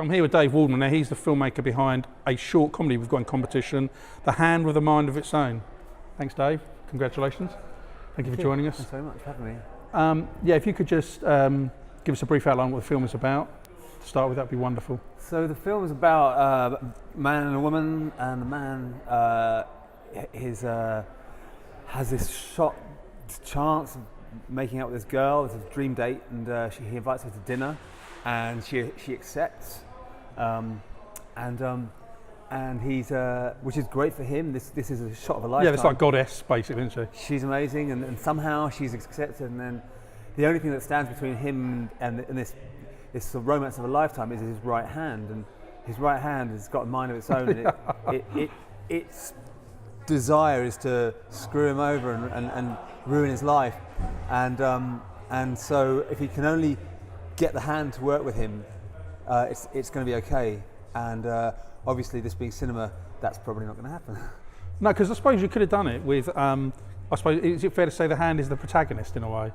So I'm here with Dave Waldman. Now he's the filmmaker behind a short comedy we've got in competition, The Hand with a Mind of Its Own. Thanks, Dave. Congratulations. Thank you for joining us. Thanks very much for having me. Yeah, if you could just give us a brief outline of what the film is about. To start with, that'd be wonderful. So the film is about a man and a woman, and the man has this chance of making out with this girl. It's a dream date, and he invites her to dinner, and she accepts, and he's which is great for him. This is a shot of a lifetime. Yeah, it's like goddess, basically, isn't she? She's amazing, and somehow she's accepted, and then the only thing that stands between him and this sort of romance of a lifetime is his right hand, and his right hand has got a mind of its own. And its desire is to screw him over and ruin his life, and so if he can only get the hand to work with him, it's going to be okay. And obviously, this being cinema, that's probably not going to happen. No, because I suppose you could have done it with. I suppose, is it fair to say the hand is the protagonist in a way?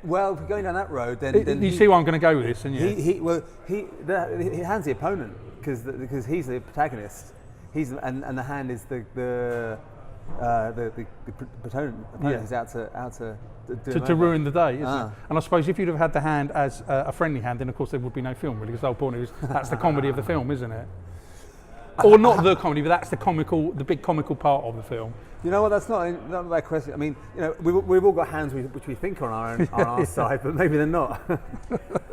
Well, if we're going down that road, then you see where I'm going to go with this, and the hand's the opponent because he's the protagonist. And the hand is the opponent who's out to ruin the day, isn't it? And I suppose if you'd have had the hand as a friendly hand, then of course there would be no film, really, because the whole point is that's the comedy of the film, isn't it? Or not the comedy, but that's the big comical part of the film. You know what? That's not a bad question. I mean, you know, we've all got hands which we think are on our side, but maybe they're not.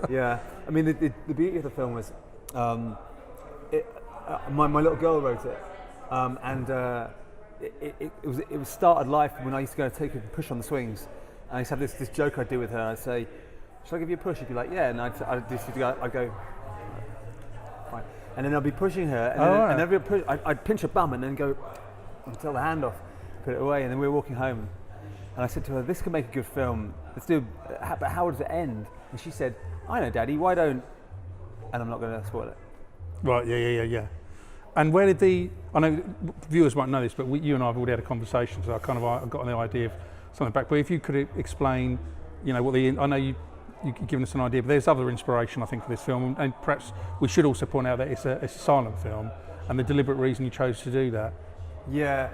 Yeah. I mean, the beauty of the film was, my little girl wrote it, and it was started life when I used to go and take her and push on the swings, and I used to have this joke I'd do with her. I'd say, "Shall I give you a push?" She'd be like, "Yeah," and I'd go, "Fine," and then I'd be pushing her, and every push, I'd pinch her bum and then go and tell the hand off, put it away, and then we were walking home, and I said to her, "This could make a good film. Let's do. But how does it end?" And she said, "I know, Daddy. Why don't?" And I'm not going to spoil it. Right. Yeah. And where did I know viewers won't know this, but you and I have already had a conversation, so I got an idea of something back. But if you could explain, you know, I know you've given us an idea, but there's other inspiration, I think, for this film, and perhaps we should also point out that it's a silent film, and the deliberate reason you chose to do that. Yeah.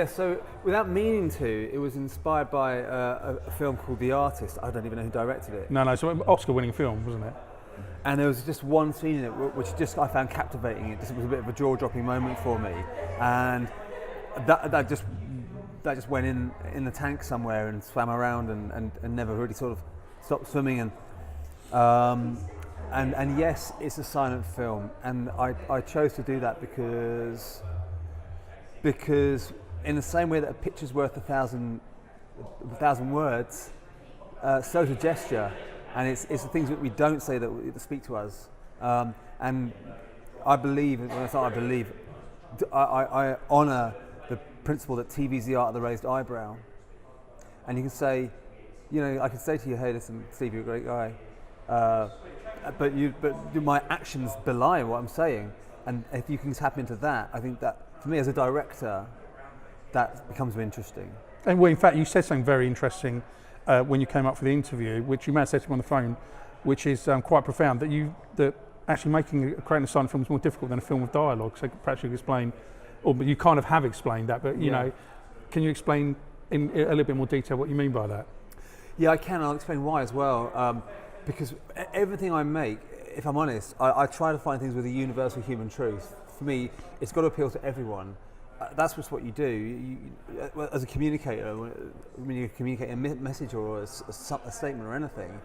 So without meaning to, it was inspired by a film called The Artist. I don't even know who directed it. No, so Oscar-winning film, wasn't it? And there was just one scene in it which I found captivating. It was a bit of a jaw-dropping moment for me, and that just went in the tank somewhere and swam around and never really sort of stopped swimming. And yes, it's a silent film, and I chose to do that because in the same way that a picture's worth a thousand words, so's a gesture. And it's the things that we don't say that speak to us. And I believe, I honour the principle that TV's the art of the raised eyebrow. And you can say, you know, I can say to you, "Hey, listen, Steve, you're a great guy," but my actions belie what I'm saying. And if you can tap into that, I think that for me as a director, that becomes interesting. And well, in fact, you said something very interesting when you came up for the interview, which you may have said to me on the phone, which is quite profound, that actually creating a silent film is more difficult than a film with dialogue. So perhaps you could explain, but you kind of have explained that, but you know, can you explain in a little bit more detail what you mean by that? Yeah, I can. I'll explain why as well. Because everything I make, if I'm honest, I try to find things with a universal human truth. For me, it's got to appeal to everyone. That's just what you do. You, as a communicator, when you communicate a message or a statement or anything,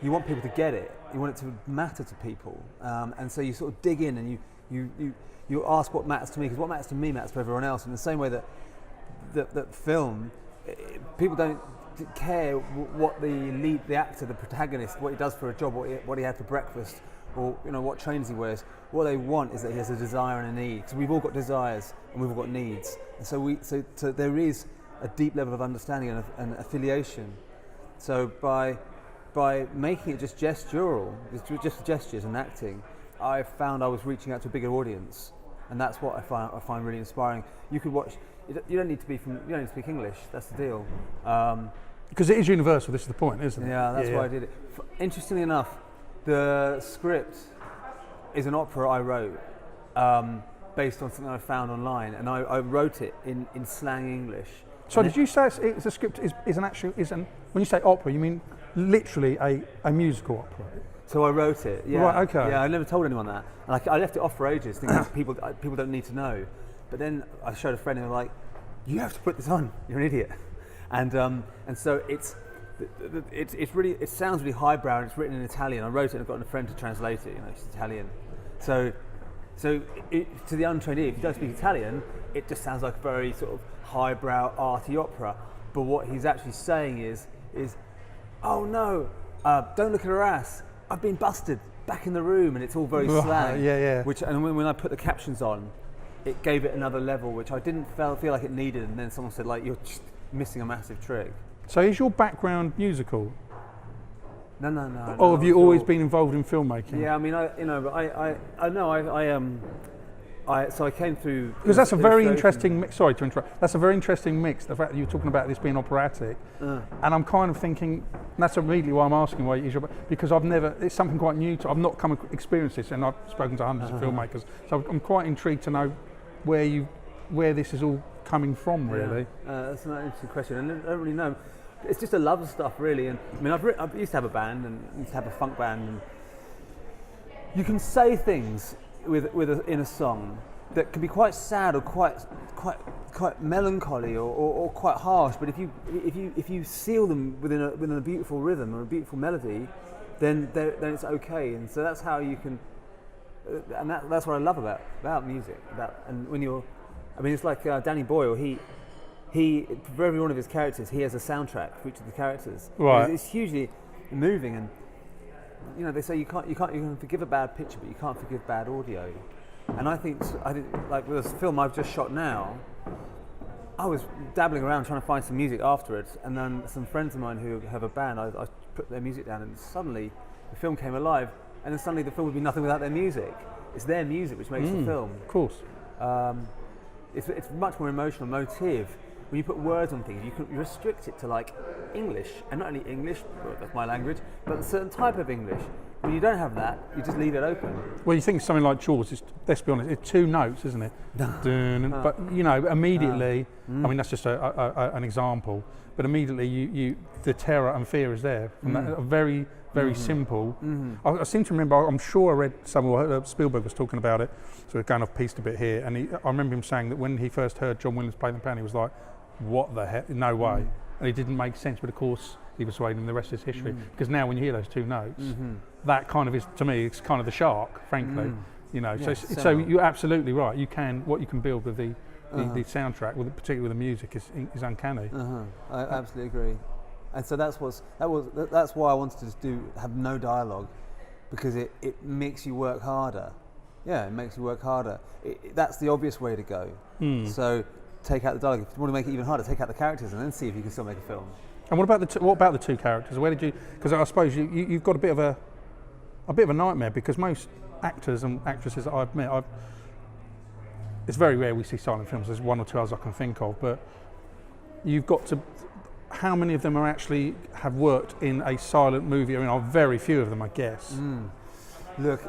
you want people to get it. You want it to matter to people, and so you sort of dig in and you ask what matters to me, because what matters to me matters to everyone else. In the same way that film, people don't care what the actor, the protagonist, what he does for a job, what he had for breakfast, or you know what trainers he wears. What they want is that he has a desire and a need. So we've all got desires and we've all got needs, and so there is a deep level of understanding and affiliation. So by making it just gestural, just gestures and acting, I found I was reaching out to a bigger audience, and that's what I find really inspiring. You could watch. You don't need to speak English. That's the deal. Because it is universal. This is the point, isn't it? Yeah, that's why I did it. Interestingly enough, the script is an opera I wrote based on something I found online, and I wrote it in slang English. So did you say it's a script when you say opera, you mean literally a musical opera? So I wrote it. Yeah. Right. Okay. Yeah, I never told anyone that, and I left it off for ages, thinking people don't need to know. But then I showed a friend, and they were like, "You have to put this on. You're an idiot." And so it's really, it sounds really highbrow, and it's written in Italian. I wrote it and I've gotten a friend to translate it. She's Italian. So to the untrained ear, if you don't speak Italian, it just sounds like a very sort of highbrow, arty opera. But what he's actually saying is, oh no, don't look at her ass. I've been busted. Back in the room, and it's all very slang. Yeah. And when I put the captions on, it gave it another level, which I didn't feel like it needed. And then someone said, like, you're just missing a massive trick. So is your background musical? No. Or have you always been involved in filmmaking? Yeah, I mean, so I came through... Because that's a very interesting mix. Sorry to interrupt. That's a very interesting mix, the fact that you're talking about this being operatic. And I'm kind of thinking, and that's immediately why I'm asking why it is because it's something quite new to, I've not experienced this, and I've spoken to hundreds of filmmakers, so I'm quite intrigued to know where this is all coming from, really. That's an interesting question, and I don't really know. It's just a love of stuff, really. And I mean, I used to have a band, and used to have a funk band, and you can say things in a song that can be quite sad or quite melancholy or quite harsh. But if you seal them within a beautiful rhythm or a beautiful melody, then it's okay. And so that's how you can. And that's what I love about music. And when you're, I mean, it's like Danny Boyle. He for every one of his characters, he has a soundtrack for each of the characters. Right. It's hugely moving, and they say you can forgive a bad picture, but you can't forgive bad audio. And I think like with this film I've just shot now, I was dabbling around trying to find some music afterwards, and then some friends of mine who have a band, I put their music down, and suddenly the film came alive, and then suddenly the film would be nothing without their music. It's their music which makes the film. Of course. It's much more emotional motive. When you put words on things, you can restrict it to like English, and not only English, well, that's my language, but a certain type of English. When you don't have that, you just leave it open. Well, you think something like Jaws, let's be honest, it's two notes, isn't it? But immediately, I mean, that's just an example, but immediately the terror and fear is there. From that, very, very simple. I seem to remember, I'm sure I read somewhere, Spielberg was talking about it, so we're going off pieced a bit here, and I remember him saying that when he first heard John Williams play the piano, he was like, what the heck, no way. And it didn't make sense, but of course, he was persuading the rest is history. Because now when you hear those two notes, that kind of is, to me, it's kind of the shark, frankly. So you're absolutely right. What you can build with the soundtrack, particularly with the music, is uncanny. I absolutely agree. And so that's why I wanted to have no dialogue, because it makes you work harder. Yeah, it makes you work harder. That's the obvious way to go. So take out the dialogue. If you want to make it even harder, take out the characters and then see if you can still make a film. And what about the two characters? Where did you? Because I suppose you've got a bit of a nightmare, because most actors and actresses that I've met, it's very rare we see silent films. There's one or two others I can think of, but you've got to. How many of them actually have worked in a silent movie? I mean, very few of them, I guess. Look,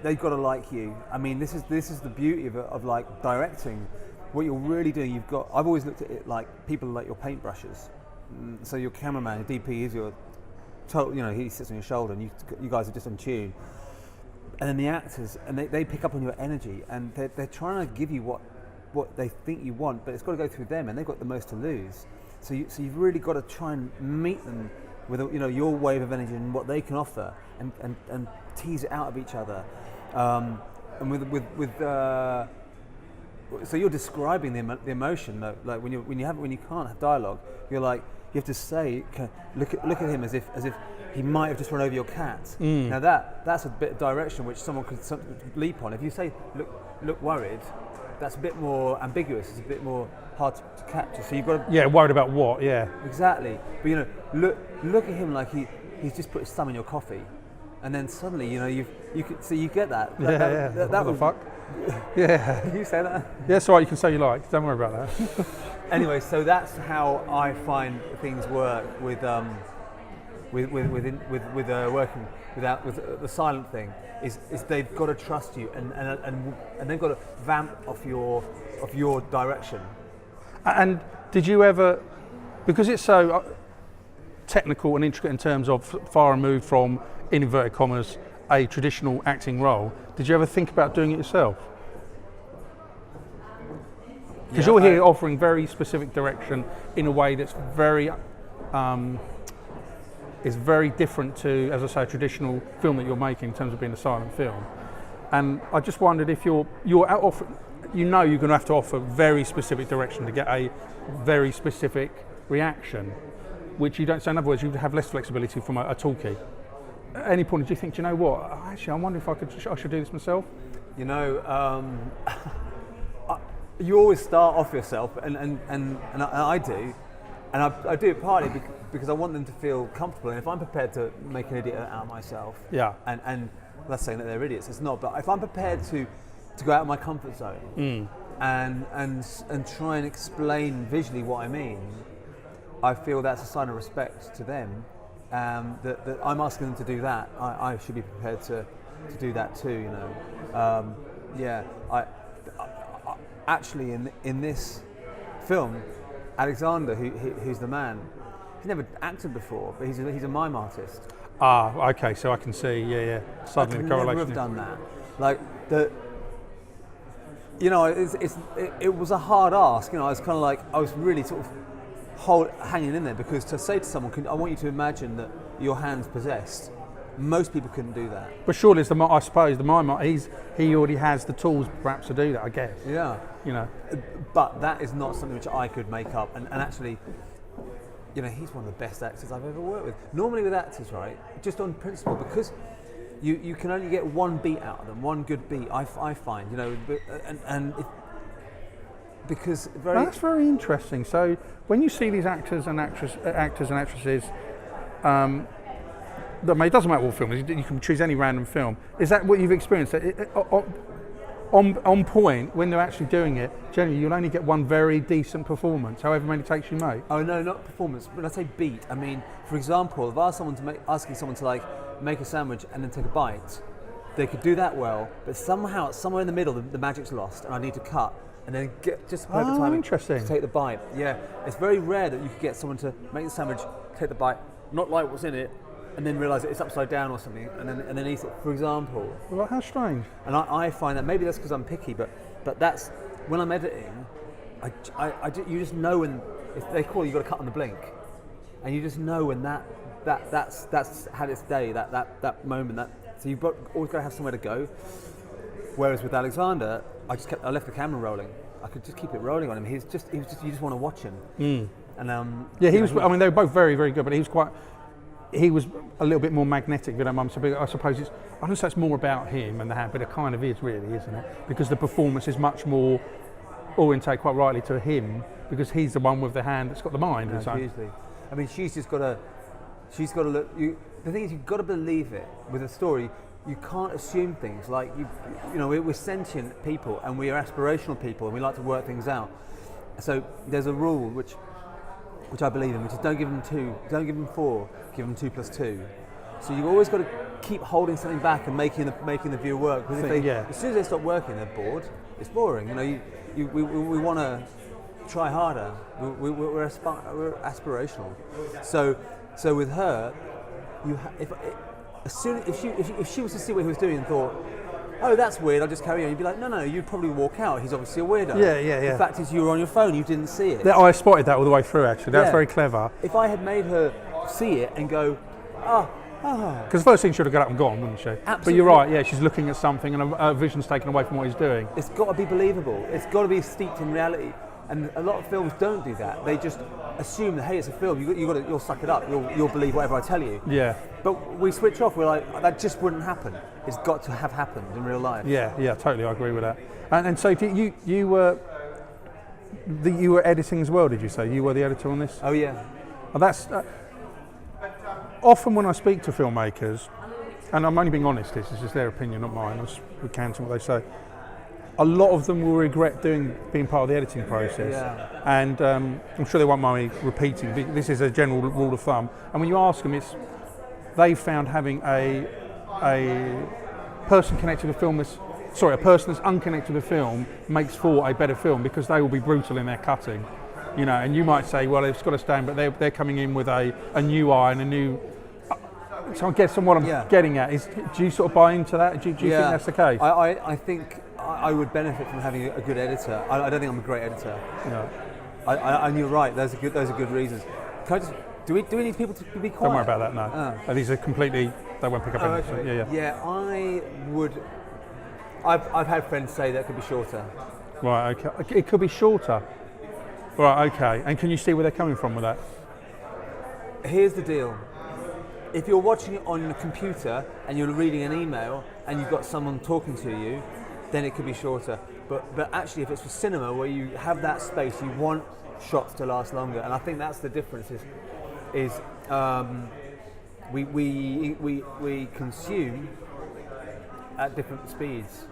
they've got to like you. I mean, this is the beauty of like directing. What you're really doing, I've always looked at it like people are like your paintbrushes. So your cameraman, your DP is your total, he sits on your shoulder, and you guys are just on tune. And then the actors, and they pick up on your energy, and they're trying to give you what they think you want, but it's got to go through them, and they've got the most to lose. So you've really got to try and meet them with your wave of energy and what they can offer, and tease it out of each other. So you're describing the emotion, though. Like when you can't have dialogue, you're like, you have to say, look at him as if he might have just run over your cat. Now that's a bit of direction which someone could leap on. If you say look worried, that's a bit more ambiguous. It's a bit more hard to capture. So you've got to worried about what? Yeah, exactly. But look at him like he's just put his thumb in your coffee, and then suddenly you get that. That what the fuck? Yeah. Can you say that? Yeah, it's all right, you can say you like. Don't worry about that. Anyway, so that's how I find things work with working with the silent thing is they've got to trust you and they've got to vamp off your direction. And did you ever, because it's so technical and intricate in terms of far removed from, in inverted commas, a traditional acting role, did you ever think about doing it yourself? Because you're here offering very specific direction in a way that's very is very different to, as I say, a traditional film that you're making in terms of being a silent film. And I just wondered if you're offering, you're going to have to offer very specific direction to get a very specific reaction, which you don't. So in other words, you have less flexibility from a talkie. At any point, did you think, do you know what? Actually, I wonder if I should do this myself. You know, you always start off yourself, and I do, and I do it partly because I want them to feel comfortable. And if I'm prepared to make an idiot out of myself, and that's saying that they're idiots, it's not. But if I'm prepared to go out of my comfort zone and try and explain visually what I mean, I feel that's a sign of respect to them. That I'm asking them to do that. I should be prepared to do that too. You know, I actually in this film, Alexander, who's the man, he's never acted before, but he's a mime artist. Ah, okay, so I can see, suddenly the correlation. I could never have done that. Like you know, it was a hard ask. You know, I was kind of like, I was really sort of hanging in there, because to say to someone, I want you to imagine that your hand's possessed. Most people couldn't do that. But surely, I suppose the mime, he already has the tools perhaps to do that, I guess. Yeah. You know. But that is not something which I could make up. And actually, you know, he's one of the best actors I've ever worked with. Normally with actors, right, just on principle, because you can only get one beat out of them, one good beat, I find, you know, because that's very interesting. So when you see these actors and actresses, it doesn't matter what film it is, you can choose any random film. Is that what you've experienced? On point, when they're actually doing it, generally you'll only get one very decent performance, however many takes you make. Oh no, not performance. When I say beat, I mean, for example, if I was asking someone to like make a sandwich and then take a bite, they could do that well, but somehow, somewhere in the middle, the magic's lost, and I need to cut and then get just perfect timing to take the bite. Yeah, it's very rare that you could get someone to make the sandwich, take the bite, not like what's in it, and then realise that it's upside down or something, and then eat it, for example. Well, how strange. And I find that, maybe that's because I'm picky, but that's, when I'm editing, you just know when, if they call you, you've got to cut on the blink, and you just know when that's had its day, that moment, so you've always got to have somewhere to go. Whereas with Alexander, I left the camera rolling. I could just keep it rolling on him. He was just you just want to watch him. And he was. I mean, they were both very, very good, but he was a little bit more magnetic than Mum. So I suppose I don't say it's more about him and the hand, but it kind of is really, isn't it? Because the performance is much more oriented, quite rightly, to him, because he's the one with the hand that's got the mind. No, seriously. I mean, she's got to look. The thing is, you've got to believe it with a story. You can't assume things. Like you know, we're sentient people and we are aspirational people, and we like to work things out. So there's a rule which I believe in, which is don't give them 2, don't give them 4, give them 2 plus 2. So you've always got to keep holding something back and making the viewer work. Because as soon as they stop working, they're bored. It's boring. You know, we want to try harder. We're aspirational. So with her, if she was to see what he was doing and thought, oh, that's weird, I'll just carry on, you'd be like, no, you'd probably walk out. He's obviously a weirdo. Yeah. The fact is, you were on your phone, you didn't see it. I spotted that all the way through, actually. That's very clever. If I had made her see it and go, because the first thing, she'd have got up and gone, wouldn't she? Absolutely. But you're right, yeah, she's looking at something and her vision's taken away from what he's doing. It's got to be believable. It's got to be steeped in reality. And a lot of films don't do that. They just assume that, hey, it's a film. You'll suck it up. You'll believe whatever I tell you. Yeah. But we switch off. We're like, that just wouldn't happen. It's got to have happened in real life. Yeah, totally. I agree with that. And so you were editing as well, did you say? You were the editor on this? Oh yeah. Well, that's often when I speak to filmmakers, and I'm only being honest. This is just their opinion, not mine. I'm just recounting what they say. A lot of them will regret being part of the editing process, and I'm sure they won't mind me repeating. This is a general rule of thumb. And when you ask them, it's they found having a person connected to the film a person that's unconnected to the film makes for a better film because they will be brutal in their cutting, and you might say, well, it's got to stand, but they're coming in with a new eye and a new. So I guess what I'm getting at is, do you sort of buy into that? Do you think that's the case? I think I would benefit from having a good editor. I don't think I'm a great editor. Yeah. And you're right. Those are good reasons. Can I just, do we need people to be quiet? Don't worry about that. No. These are completely. They won't pick up anything. Okay. Yeah. I would. I've had friends say that it could be shorter. Right. Okay. It could be shorter. Right. Okay. And can you see where they're coming from with that? Here's the deal. If you're watching it on a computer and you're reading an email and you've got someone talking to you, then it could be shorter. But actually, if it's for cinema where you have that space, you want shots to last longer. And I think that's the difference. We consume at different speeds.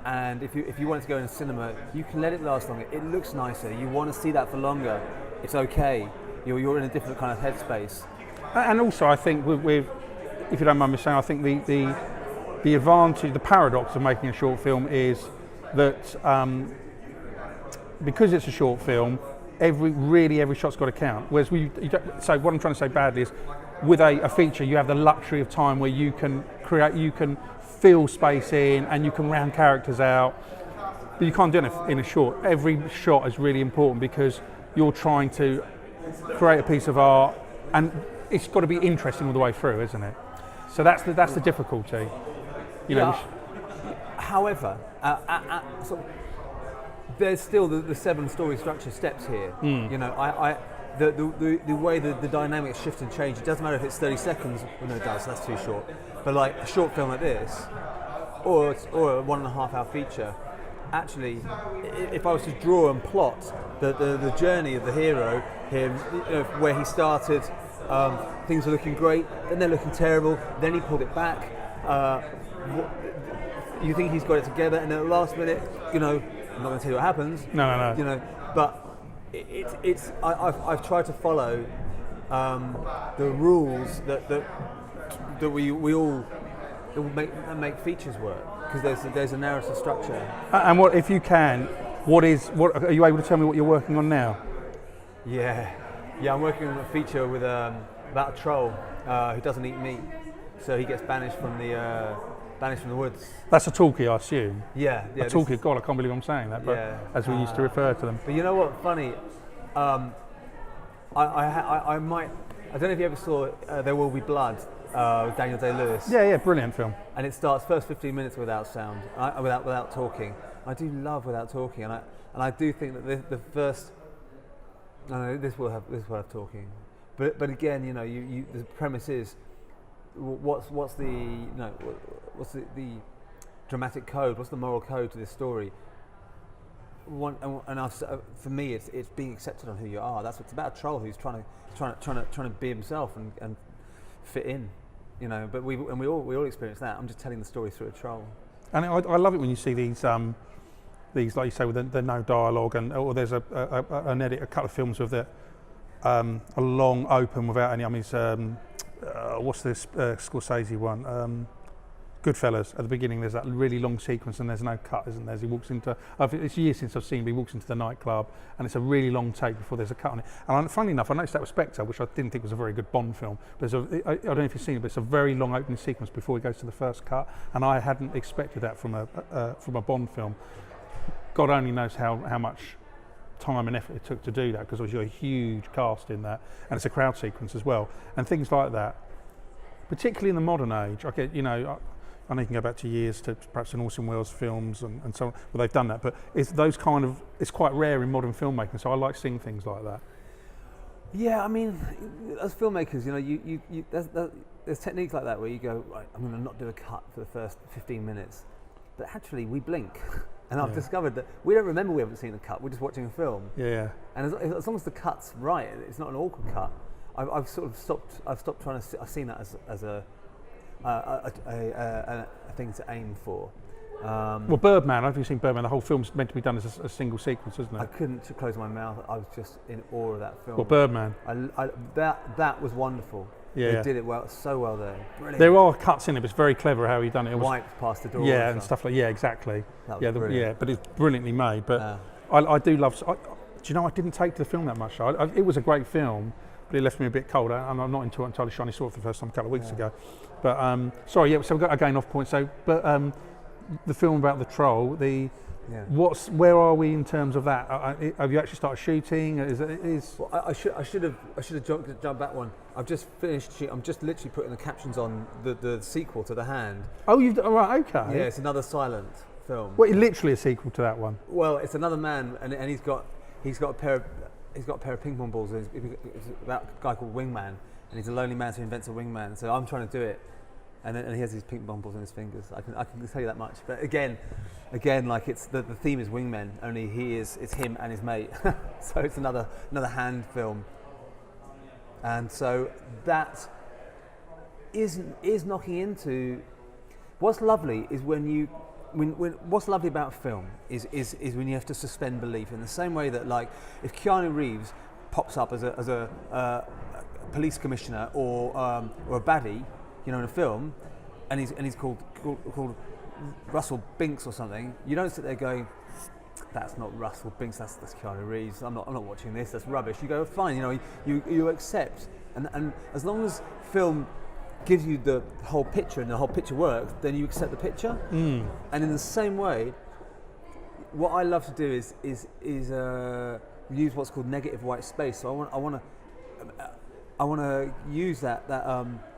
And if you want to go in a cinema, you can let it last longer. It looks nicer. You want to see that for longer. It's okay. You're in a different kind of headspace. And also, I think with if you don't mind me saying, I think the advantage, the paradox of making a short film is that because it's a short film, every shot's got to count. Whereas so what I'm trying to say badly is, with a feature, you have the luxury of time where you can fill space in and you can round characters out. But you can't do it in a short. Every shot is really important because you're trying to create a piece of art, and it's got to be interesting all the way through, isn't it? So that's the difficulty. However, there's still the 7-story structure steps here. The way the dynamics shift and change. It doesn't matter if it's 30 seconds. Well, no, it does. That's too short. But like a short film like this, or a 1.5 hour feature. Actually, if I was to draw and plot the journey of the hero, where he started. Things are looking great, then they're looking terrible, then he pulled it back. You think he's got it together, and then at the last minute, I'm not going to tell you what happens. No. But I've tried to follow the rules that we all make features work, because there's a narrative structure. And what, if you can, what are you able to tell me what you're working on now? Yeah, I'm working on a feature with about a troll who doesn't eat meat, so he gets banished from the woods. That's a talkie, I assume. Yeah. A talkie. God, I can't believe I'm saying that, but as we used to refer to them. But you know what? Funny. I might. I don't know if you ever saw There Will Be Blood with Daniel Day-Lewis. Yeah, brilliant film. And it starts first 15 minutes without sound, without talking. I do love without talking, and I do think that the first. No, this will have talking, but again, the premise is what's the dramatic code? What's the moral code to this story? For me, it's being accepted on who you are. That's what it's about. A troll who's trying to be himself and fit in, But we all experience that. I'm just telling the story through a troll. And I love it when you see these, like you say, with the no dialogue, or there's an edit, a couple of films with a long open without any. I mean, what's this Scorsese one? Goodfellas. At the beginning, there's that really long sequence, and there's no cut, isn't there? As he walks into, it's years since I've seen him. He walks into the nightclub, and it's a really long take before there's a cut on it. And funnily enough, I noticed that with Spectre, which I didn't think was a very good Bond film. But I don't know if you've seen it, but it's a very long opening sequence before he goes to the first cut, and I hadn't expected that from a Bond film. God only knows how much time and effort it took to do that, because obviously a huge cast in that, and it's a crowd sequence as well, and things like that. Particularly in the modern age, I know you can go back to years to perhaps in Orson Welles films and so on, where they've done that, but it's quite rare in modern filmmaking, so I like seeing things like that. Yeah, I mean, as filmmakers, there's techniques like that where you go, right, I'm going to not do a cut for the first 15 minutes, but actually we blink. And I've discovered that we don't remember we haven't seen a cut. We're just watching a film. Yeah. And as long as the cut's right, it's not an awkward cut. I've sort of stopped. I've stopped trying to. I've seen that as a thing to aim for. Well, Birdman. Have you seen Birdman? The whole film's meant to be done as a single sequence, isn't it? I couldn't close my mouth. I was just in awe of that film. Well, Birdman. That was wonderful. Yeah. They did it well, so well there. Brilliant. There are cuts in it, but it's very clever how he done it. It was, Wiped past the door. yeah, and stuff like exactly. That was brilliant. Yeah, but it's brilliantly made. But I do love. Do you know I didn't take to the film that much. It was a great film, but it left me a bit cold, and I'm not entirely sure. I saw it for the first time a couple of weeks ago. But sorry, yeah. So we got again off point. So, but the film about the troll, where are we in terms of that? Have you actually started shooting? Well, I should have jumped back one. I've just finished. I'm just literally putting the captions on the sequel to The Hand. Oh, right, okay. Yeah, it's another silent film. Well, literally a sequel to that one. Well, it's another man, and he's got a pair of ping pong balls. It's about a guy called Wingman, and he's a lonely man who invents a wingman. So I'm trying to do it, and he has these ping pong balls in his fingers. I can tell you that much. But again, like it's the theme is wingmen. Only it's him and his mate. So it's another hand film, and so that is knocking into. What's lovely is when what's lovely about film is when you have to suspend belief in the same way that, like, if Keanu Reeves pops up as a police commissioner or a baddie, in a film, and he's called Russell Binks or something, you don't sit there going, that's not Russell Binks, that's Keanu Reeves. I'm not watching this. That's rubbish. You go, fine. You accept, and as long as film gives you the whole picture and the whole picture works, then you accept the picture. And in the same way, what I love to do is use what's called negative white space. So I want to use that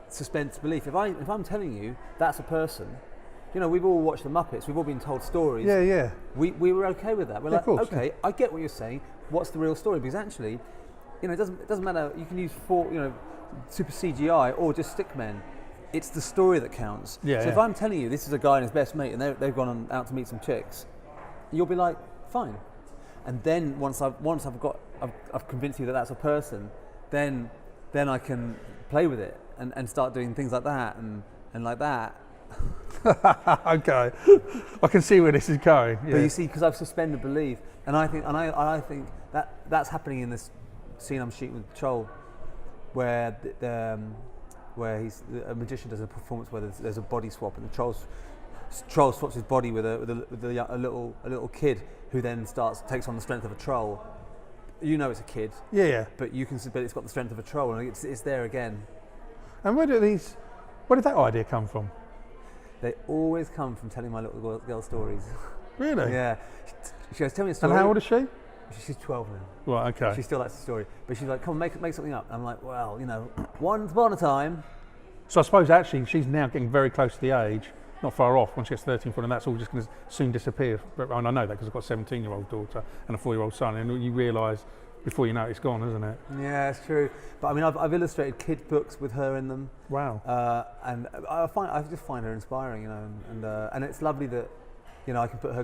suspense belief. If I'm telling you that's a person, we've all watched the Muppets. We've all been told stories. Yeah. We were okay with that. We're like, course, okay, I get what you're saying. What's the real story? Because actually, it doesn't matter. You can use super CGI or just stickmen. It's the story that counts. So if I'm telling you this is a guy and his best mate and they've gone out to meet some chicks, you'll be like, fine. And then once I've convinced you that that's a person, then I can play with it and start doing things like that and like that. Okay, I can see where this is going. Yeah. But you see, because I've suspended belief, and I think that's happening in this scene I'm shooting with Troll, where a magician does a performance where there's a body swap, and the troll swaps his body with a little kid who then takes on the strength of a troll. It's a kid. Yeah. But it's got the strength of a troll, and it's there again. And where did that idea come from? They always come from telling my little girl stories. Really? Yeah. She goes, tell me a story. And how old is she? She's 12 now. Right, okay. She still likes the story. But she's like, come on, make something up. And I'm like, well, once upon a time. So I suppose actually she's now getting very close to the age, not far off, when she gets 13, 14, and that's all just going to soon disappear. And I know that because I've got a 17-year-old daughter and a 4-year-old son, and you realise before you know it's gone, isn't it? Yeah, it's true. But I mean, I've illustrated kid books with her in them. Wow. And I just find her inspiring, and it's lovely that, I can put her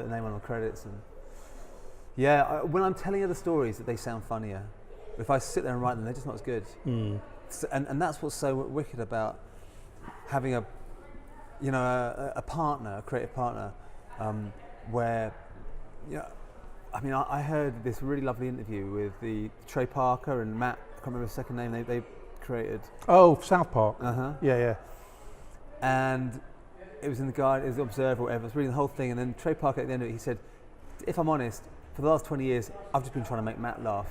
name on the credits, and when I'm telling her the stories, that they sound funnier. If I sit there and write them, they're just not as good. And that's what's so wicked about having a partner, a creative partner, where, I heard this really lovely interview with the Trey Parker and Matt, I can't remember his second name, they created. Oh, South Park. Uh-huh. Yeah. And it was in it was the Observer or whatever, I was reading the whole thing, and then Trey Parker at the end of it, he said, if I'm honest, for the last 20 years, I've just been trying to make Matt laugh.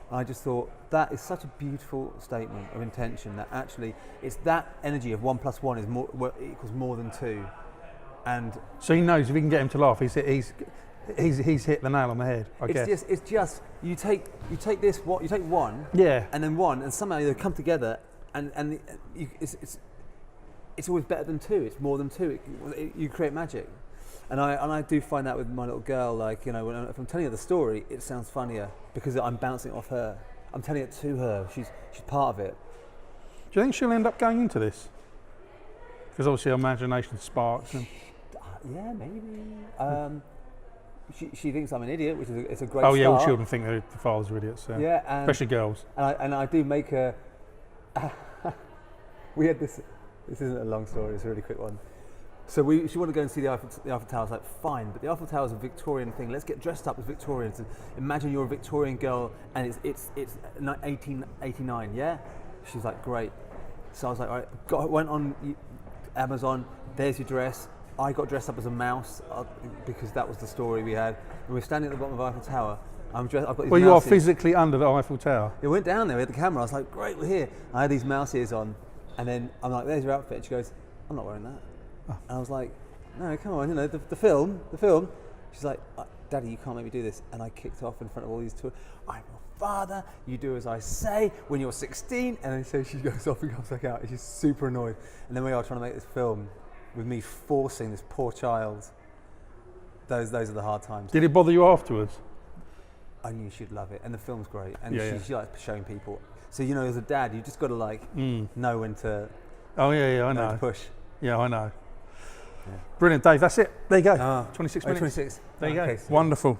And I just thought, that is such a beautiful statement of intention, that actually it's that energy of 1 + 1 equals more than 2. And so he knows if he can get him to laugh, he's hit the nail on the head. I guess. It's just you take one, and then one, and somehow they come together, and it's always better than 2. It's more than 2. You create magic, and I do find that with my little girl. Like, if I'm telling her the story, it sounds funnier because I'm bouncing it off her. I'm telling it to her. She's part of it. Do you think she'll end up going into this? Because obviously her imagination sparks. Yeah, maybe. She thinks I'm an idiot, which is it's a great start. start. All children think their fathers are idiots. Yeah, especially girls. And I do make her. We had this. This isn't a long story. It's a really quick one. So she wanted to go and see the Eiffel Tower. I was like, fine, but the Eiffel Tower is a Victorian thing. Let's get dressed up as Victorians. Imagine you're a Victorian girl, and it's 1889. Yeah. She's like, great. So I was like, all right, went on Amazon, there's your dress. I got dressed up as a mouse because that was the story we had. And we're standing at the bottom of Eiffel Tower. I've got these Well, you are mouse ears. physically under the Eiffel Tower. It went down there, we had the camera. I was like, great, we're here. I had these mouse ears on, and then I'm like, there's your outfit. She goes, I'm not wearing that. And I was like, no, come on, the film. She's like, Daddy, you can't make me do this. And I kicked off in front of all these two. I'm your father, you do as I say when you're 16. And then so she goes off and comes back out. And she's super annoyed. And then we are trying to make this film with me forcing this poor child. Those are the hard times. Did it bother you afterwards? I knew she'd love it. And the film's great. And Yeah, she likes showing people. So, as a dad, you just got to know when to, Oh, yeah, I when know. to push. Yeah, I know. Yeah. Brilliant, Dave. That's it. There you go. 26 minutes. 26. There you go. Okay, so- Wonderful.